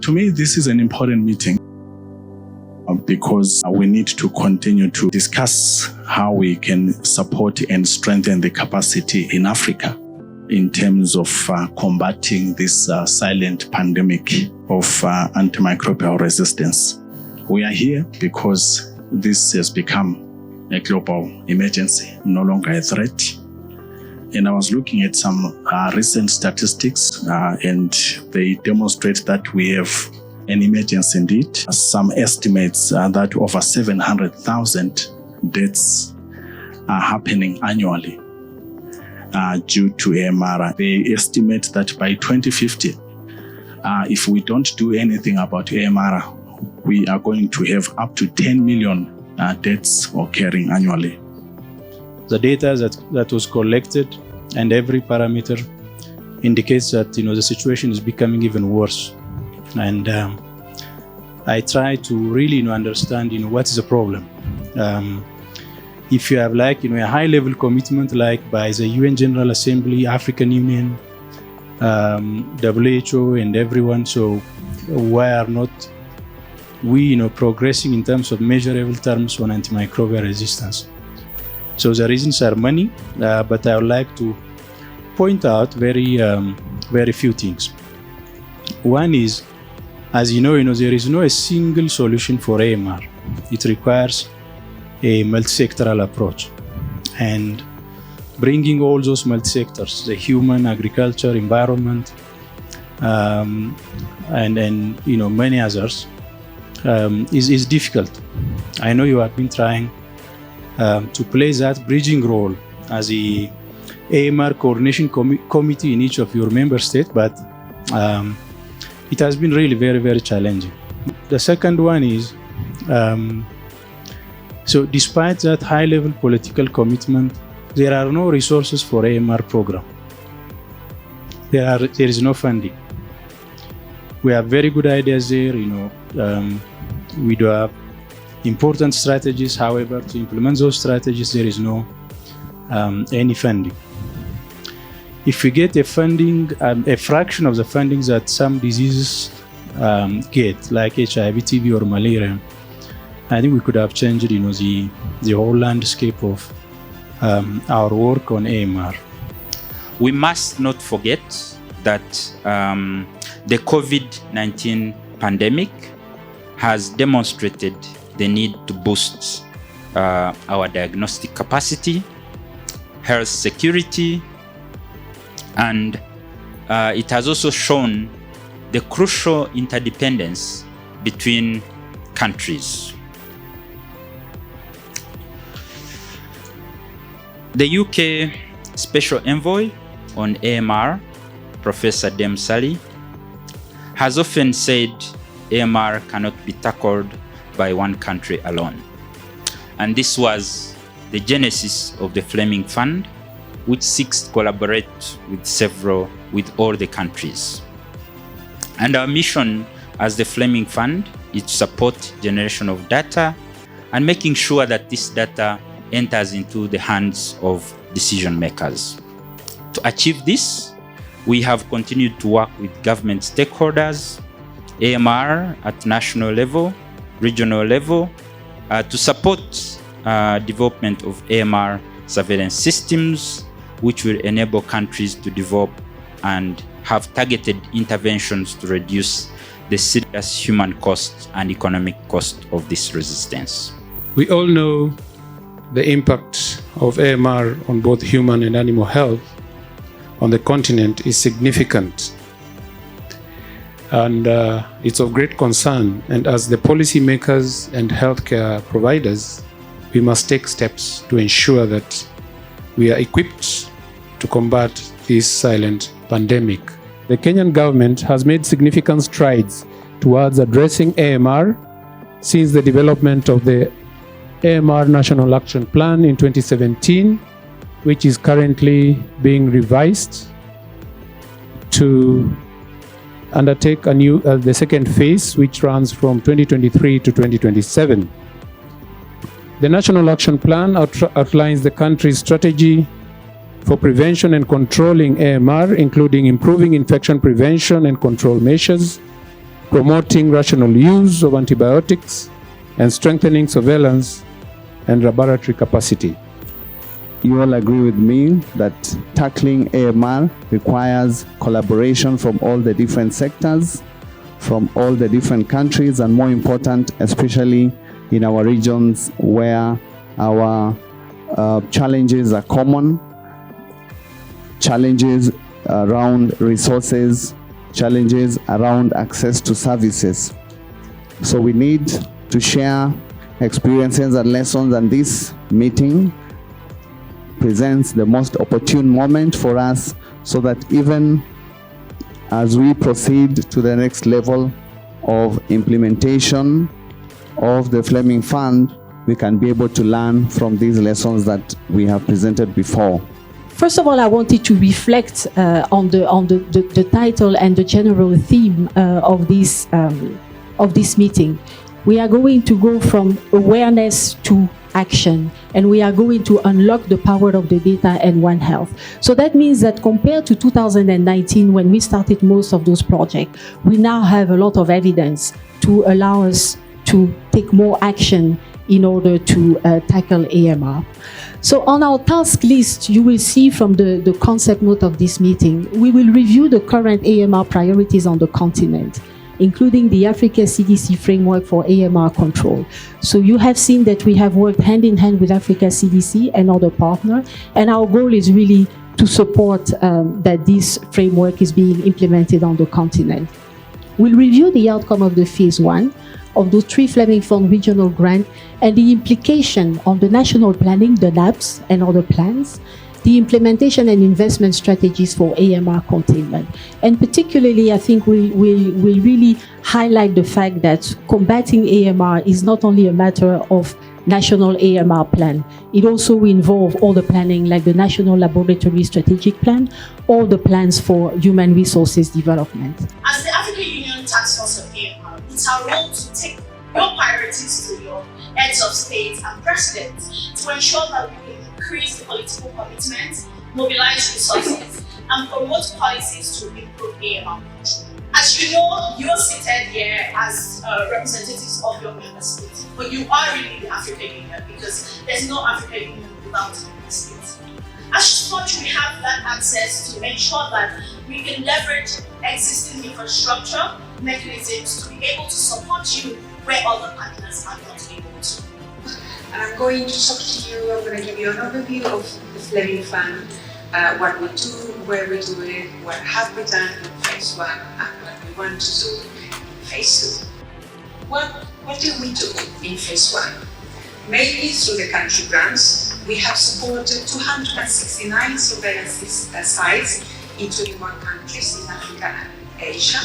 To me, this is an important meeting because we need to continue to discuss how we can support and strengthen the capacity in Africa in terms of combating this silent pandemic of antimicrobial resistance. We are here because this has become a global emergency, no longer a threat. And I was looking at some recent statistics and they demonstrate that we have an emergency indeed. Some estimates that over 700,000 deaths are happening annually due to AMR. They estimate that by 2050, if we don't do anything about AMR, we are going to have up to 10 million deaths occurring annually. The data that was collected and every parameter indicates that the situation is becoming even worse. And I try to really understand what is the problem. If you have a high-level commitment like by the UN General Assembly, African Union, WHO, and everyone, so why are not we progressing in terms of measurable terms on antimicrobial resistance? So the reasons are many, but I would like to point out very few things. One is, as you know, there is no a single solution for AMR. It requires a multi-sectoral approach, and bringing all those multi-sectors, the human, agriculture, environment, and many others, is difficult. I know you have been trying to play that bridging role as the AMR coordination committee in each of your member states, but it has been really very challenging. The second one is, so despite that high-level political commitment, there are no resources for AMR program. There is no funding. We have very good ideas there, we do have important strategies. However, to implement those strategies, there is no any funding. If we get a funding, a fraction of the funding that some diseases get, like HIV, TB, or malaria, I think we could have changed, the whole landscape of our work on AMR. We must not forget that the COVID-19 pandemic has demonstrated the need to boost our diagnostic capacity, health security, and it has also shown the crucial interdependence between countries. The UK Special Envoy on AMR, Professor Dem Sally, has often said AMR cannot be tackled by one country alone. And this was the genesis of the Fleming Fund, which seeks to collaborate with all the countries. And our mission as the Fleming Fund is to support generation of data and making sure that this data enters into the hands of decision makers. To achieve this, we have continued to work with government stakeholders, AMR at national level, regional level, to support development of AMR surveillance systems, which will enable countries to develop and have targeted interventions to reduce the serious human cost and economic cost of this resistance. We all know the impact of AMR on both human and animal health on the continent is significant. And it's of great concern. And as the policymakers and healthcare providers, we must take steps to ensure that we are equipped to combat this silent pandemic. The Kenyan government has made significant strides towards addressing AMR since the development of the AMR National Action Plan in 2017, which is currently being revised to undertake the second phase, which runs from 2023 to 2027. The National Action Plan outlines the country's strategy for prevention and controlling AMR, including improving infection prevention and control measures, promoting rational use of antibiotics, and strengthening surveillance and laboratory capacity. You all agree with me that tackling AMR requires collaboration from all the different sectors, from all the different countries, and more important, especially in our regions where our challenges are common, challenges around resources, challenges around access to services. So we need to share experiences and lessons, and this meeting presents the most opportune moment for us so that even as we proceed to the next level of implementation of the Fleming Fund, we can be able to learn from these lessons that we have presented before. First of all, I wanted to reflect on the title and the general theme of this meeting. We are going to go from awareness to action, and we are going to unlock the power of the data and One Health. So that means that compared to 2019, when we started most of those projects, we now have a lot of evidence to allow us to take more action in order to tackle AMR. So on our task list, you will see from the concept note of this meeting, we will review the current AMR priorities on the continent, including the Africa CDC framework for AMR control. So you have seen that we have worked hand in hand with Africa CDC and other partners, and our goal is really to support that this framework is being implemented on the continent. We'll review the outcome of the phase 1 of those 3 Fleming Fund regional grants and the implication on the national planning, the NAPs and other plans, the implementation and investment strategies for AMR containment. And particularly, I think we'll really highlight the fact that combating AMR is not only a matter of national AMR plan. It also will involve all the planning like the National Laboratory Strategic Plan or the plans for human resources development. As the African Union Task Force of AMR, it's our role to take your priorities to your heads of state and presidents to ensure that we can increase the political commitment, mobilize resources, and promote policies to improve AMR control. As you know, you're seated here as representatives of your member states, but you are really the African Union because there's no African Union without member states. As such, we have that access to ensure that we can leverage existing infrastructure mechanisms to be able to support you where other partners are not able to. I'm going to talk to you, I'm going to give you an overview of the Fleming Fund, what we do, where we do it, what have we done in phase 1, and what we want to do in phase 2. What did we do in phase 1? Mainly through the country grants, we have supported 269 surveillance sites in 21 countries in Africa and Asia.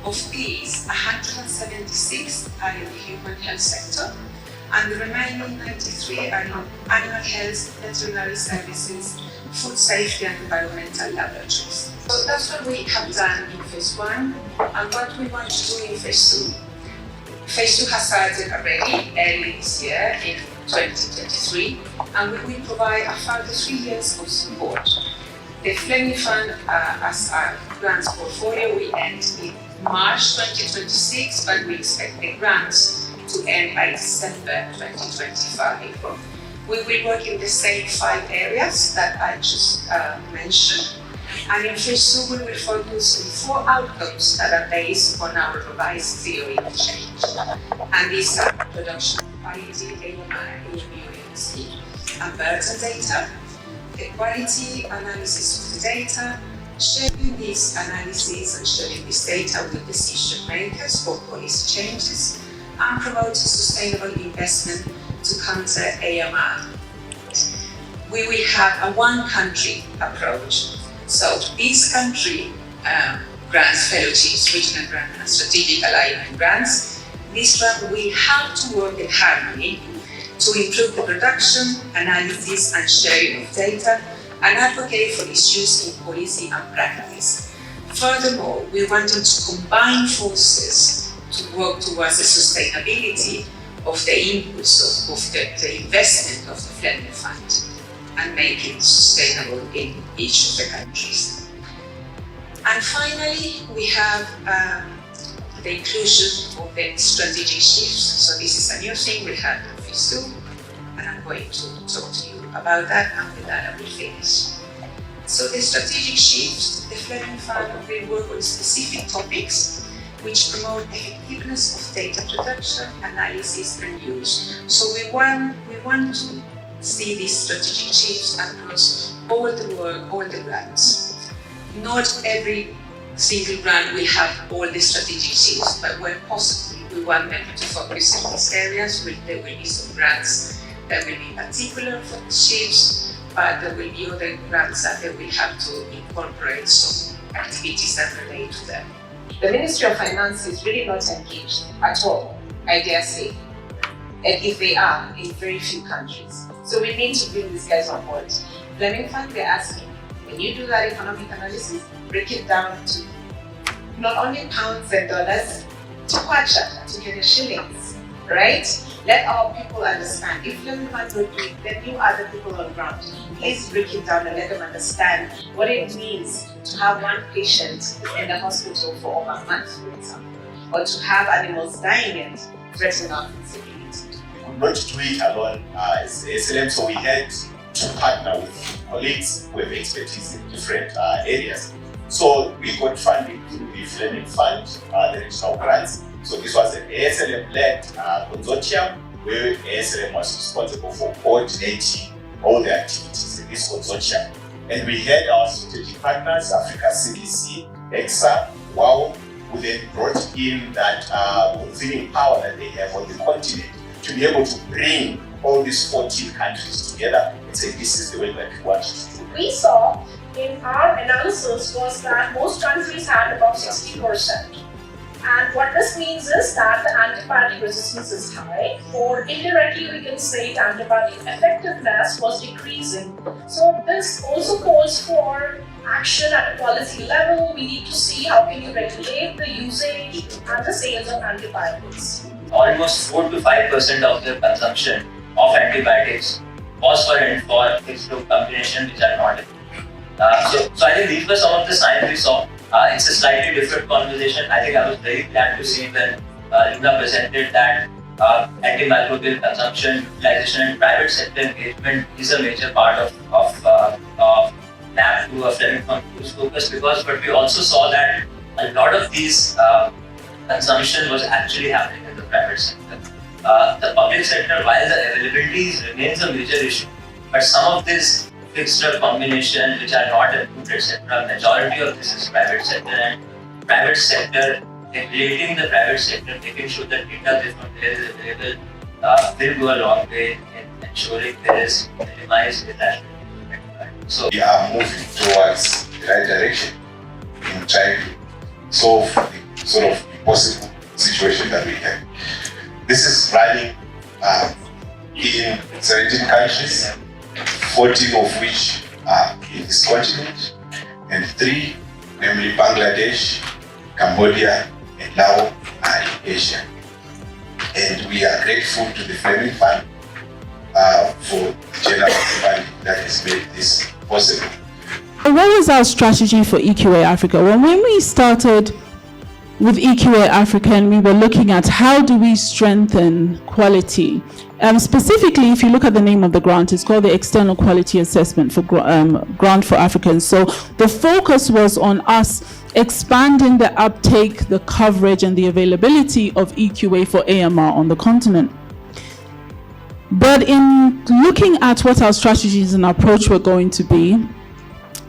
Of these, 176 are in the human health sector, and the remaining 93 are in animal health, veterinary services, food safety and environmental laboratories. So that's what we have done in phase 1 and what we want to do in phase 2. Phase 2 has started already early this year in 2023, and we will provide a further 3 years of support. The Fleming Fund as our grants portfolio will end in March 2026, but we expect the grants to end by December 2025. We will work in the same 5 areas that I just mentioned. And in phase 2, we will focus on 4 outcomes that are based on our revised theory of change. And these are production quality, AMR, AMC, and burden data, the quality analysis of the data, sharing this analysis and sharing this data with decision makers for policy changes, and promoting sustainable investment to counter AMR. We will have a one-country approach. So these country grants, fellowships, regional grants, and strategic alignment grants, these grants will have to work in harmony to improve the production, analysis, and sharing of data, and advocate for issues in policy and practice. Furthermore, we wanted to combine forces to work towards the sustainability of the inputs of the investment of the Fleming Fund. and make it sustainable in each of the countries. And finally, we have the inclusion of the strategic shifts. So this is a new thing we had in phase 2, and I'm going to talk to you about that, and with that I will finish. So the strategic shifts, the Fleming Fund will work on specific topics which promote effectiveness of data production, analysis, and use. So we want to see these strategic shifts across all the work, all the grants. Not every single grant will have all the strategic shifts, but where possible, we want them to focus on these areas. There will be some grants that will be particular for the shifts, but there will be other grants that they will have to incorporate some activities that relate to them. The Ministry of Finance is really not engaged at all, I dare say. And if they are, in very few countries. So we need to bring these guys on board. Fleming Fund, they're asking, when you do that economic analysis, break it down to not only pounds and dollars, to kwacha, to Kenyan shillings, right? Let our people understand. If Fleming Fund will do it, then you other people on ground, please break it down and let them understand what it means to have one patient in the hospital for over a month, for example, or to have animals dying and threatening our feasibility. We could not do it alone as ASLM, so we had to partner with colleagues who have expertise in different areas. So we got funding through the Fleming Fund, the regional grants. So this was an ASLM-led consortium where ASLM was responsible for coordinating all the activities in this consortium. And we had our strategic partners, Africa CDC, ECSA, WAHO, who then brought in that convening power that they have on the continent to be able to bring all these 14 countries together and say, this is the way that we want to do it. We saw in our analysis was that most countries had about 60%. And what this means is that the antibiotic resistance is high, or indirectly we can say the antibiotic effectiveness was decreasing. So this also calls for action at a policy level. We need to see how can you regulate the usage and the sales of antibiotics. Almost 4 to 5% of the consumption of antibiotics was for fixed group combination which are not. So I think these were some of the signs we saw. It's a slightly different conversation. I think I was very glad to see when Luna presented that antimicrobial consumption, utilization, and private sector engagement is a major part of NAP to a Fleming Fund focus, because but we also saw that a lot of these consumption was actually happening in the private sector. The public sector, while the availability remains a major issue, but some of this fixed drug combination which are not approved, etc., majority of this is private sector, and private sector, regulating the private sector, making sure that data is not there is available, will go a long way in ensuring there is minimized irrational. So we are moving towards the right direction in trying to solve the sort of impossible situation that we have. This is running in 17 countries, 14 of which are in this continent, and 3, namely Bangladesh, Cambodia, and Laos, are in Asia. And we are grateful to the Fleming Fund for the general funding that has made this possible. What was our strategy for EQA Africa? When we started with EQA Africa, and we were looking at how do we strengthen quality. Specifically, if you look at the name of the grant, it's called the External Quality Assessment for Grant for Africans. So the focus was on us expanding the uptake, the coverage, and the availability of EQA for AMR on the continent. But in looking at what our strategies and approach were going to be,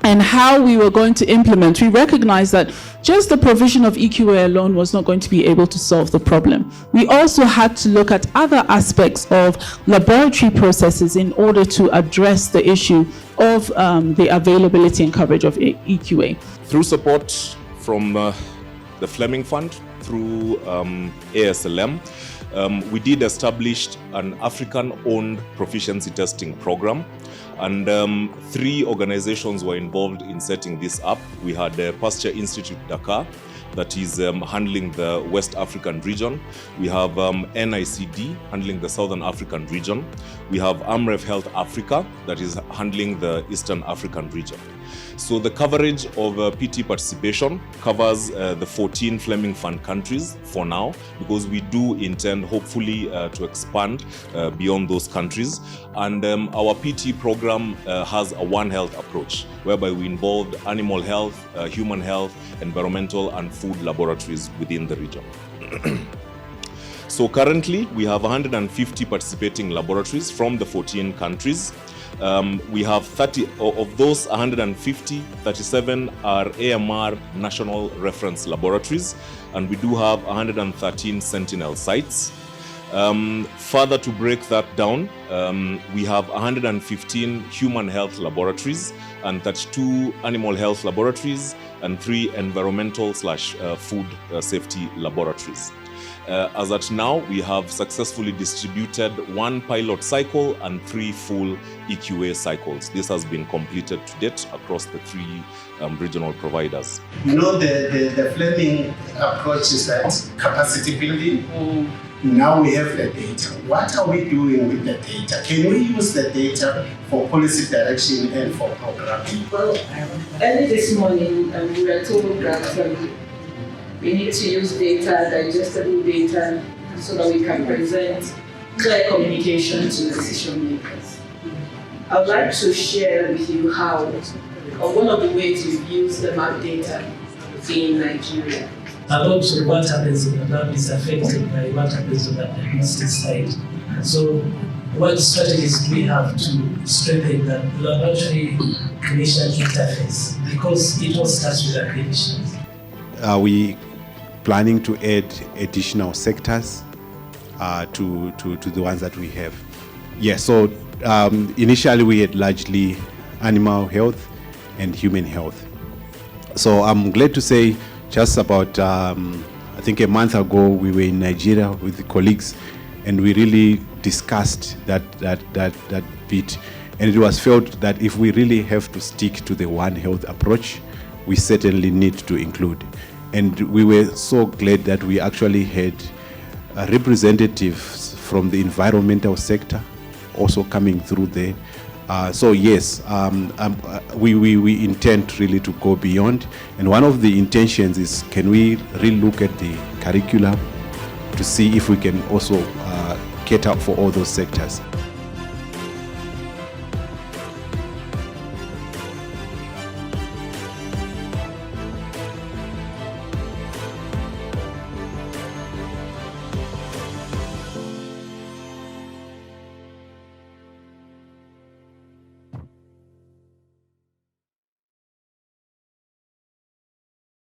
and how we were going to implement, we recognized that just the provision of EQA alone was not going to be able to solve the problem. We also had to look at other aspects of laboratory processes in order to address the issue of the availability and coverage of EQA. Through support from the Fleming Fund, through ASLM, we did establish an African-owned proficiency testing program. And 3 organizations were involved in setting this up. We had the Pasture Institute Dakar, that is handling the West African region. We have NICD handling the Southern African region. We have AMREF Health Africa that is handling the Eastern African region. So the coverage of PT participation covers the 14 Fleming Fund countries for now, because we do intend hopefully to expand beyond those countries. And our PT program has a One Health approach, whereby we involved animal health, human health, environmental and food laboratories within the region. So currently we have 150 participating laboratories from the 14 countries. We have 30 of those 150, 37 are AMR national reference laboratories, and we do have 113 sentinel sites. Further to break that down, we have 115 human health laboratories and 32 animal health laboratories and 3 environmental/food safety laboratories. As at now, we have successfully distributed 1 pilot cycle and 3 full EQA cycles. This has been completed to date across the 3 regional providers. You know, the Fleming approach is that capacity building. Now we have the data. What are we doing with the data? Can we use the data for policy direction and for programming? Well, early this morning, we were told that we need to use data, digestible data, so that we can present clear communication to decision makers. I would like to share with you how, or one of the ways we've used the map data in Nigeria. A lot of what happens in the lab is affected by what happens on the diagnostic side. So what strategies do we have to strengthen the laboratory clinician interface? Because it all starts with the clinicians. Are we planning to add additional sectors to the ones that we have? Yes, so initially we had largely animal health and human health. So I'm glad to say just about, I think a month ago, we were in Nigeria with the colleagues and we really discussed that bit. And it was felt that if we really have to stick to the One Health approach, we certainly need to include. And we were so glad that we actually had representatives from the environmental sector also coming through there. So yes, we intend really to go beyond. And one of the intentions is, can we really look at the curriculum to see if we can also cater for all those sectors.